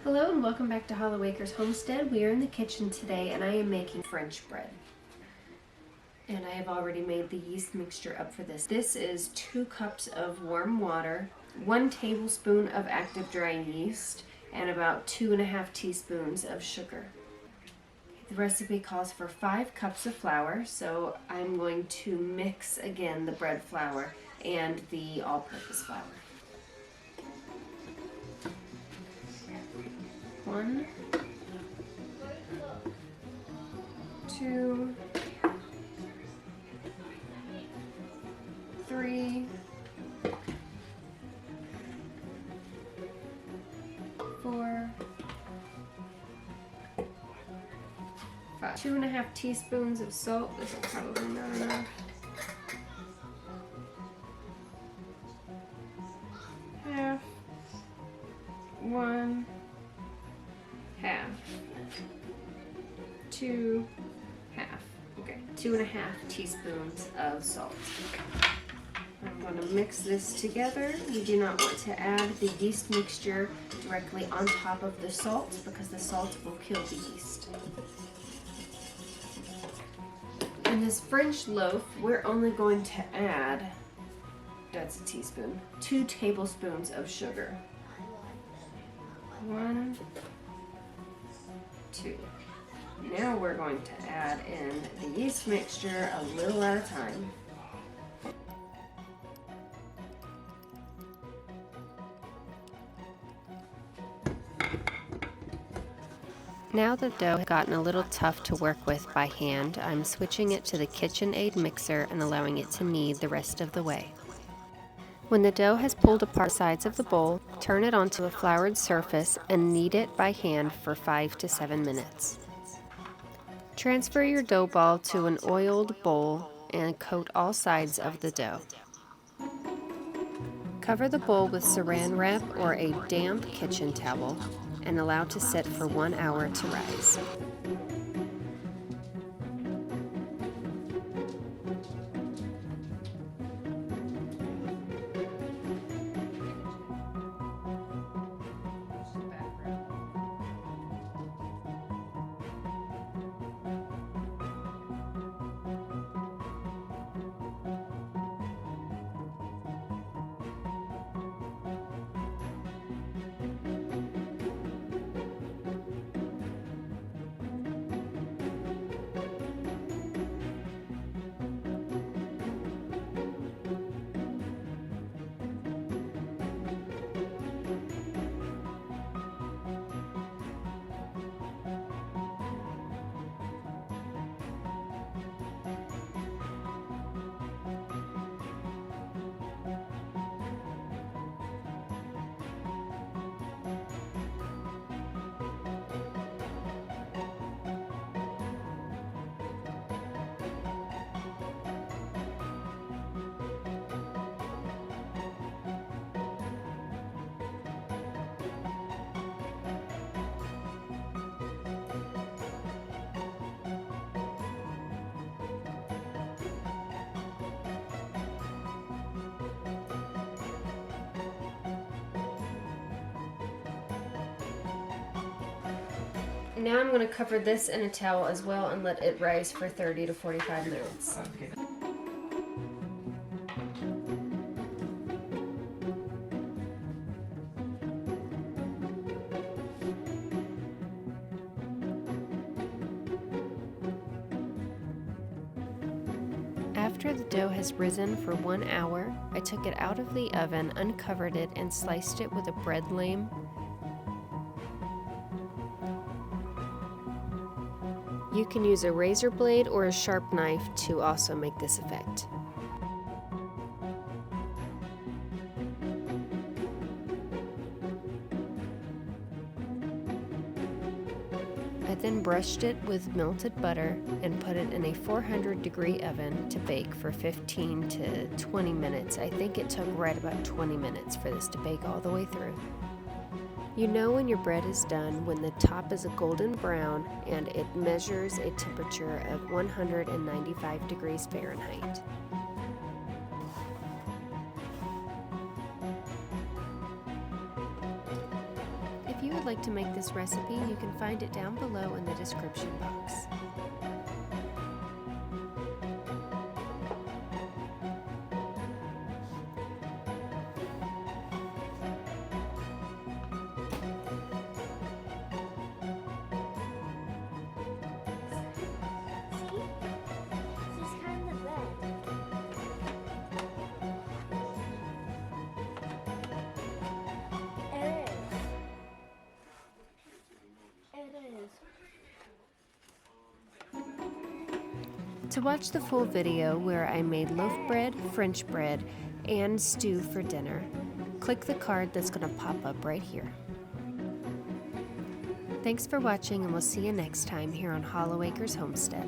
Hello and welcome back to Hollow Acres Homestead. We are in the kitchen today and I am making French bread. And I have already made the yeast mixture up for this. This is 2 cups of warm water, 1 tablespoon of active dry yeast, and about 2.5 teaspoons of sugar. The recipe calls for 5 cups of flour, so I'm going to mix again the bread flour and the all-purpose flour. 1, 2, 3, 4, 5. 2.5 teaspoons of salt. This is probably not enough. Half. 1. Half. 2. Half. Okay, 2.5 teaspoons of salt. I'm going to mix this together. You do not want to add the yeast mixture directly on top of the salt because the salt will kill the yeast. In this French loaf, we're only going to add, that's a teaspoon, 2 tablespoons of sugar. 1, 2. Now we're going to add in the yeast mixture a little at a time. Now the dough has gotten a little tough to work with by hand, I'm switching it to the KitchenAid mixer and allowing it to knead the rest of the way. When the dough has pulled apart the sides of the bowl, turn it onto a floured surface and knead it by hand for 5 to 7 minutes. Transfer your dough ball to an oiled bowl and coat all sides of the dough. Cover the bowl with saran wrap or a damp kitchen towel and allow to sit for 1 hour to rise. Now I'm going to cover this in a towel as well and let it rise for 30 to 45 minutes. Okay. After the dough has risen for 1 hour, I took it out of the oven, uncovered it, and sliced it with a bread lame. You can use a razor blade or a sharp knife to also make this effect. I then brushed it with melted butter and put it in a 400-degree oven to bake for 15 to 20 minutes. I think it took right about 20 minutes for this to bake all the way through. You know when your bread is done when the top is a golden brown and it measures a temperature of 195 degrees Fahrenheit. If you would like to make this recipe, you can find it down below in the description box. To watch the full video where I made loaf bread, French bread, and stew for dinner, click the card that's going to pop up right here. Thanks for watching, and we'll see you next time here on Hollowacres Homestead.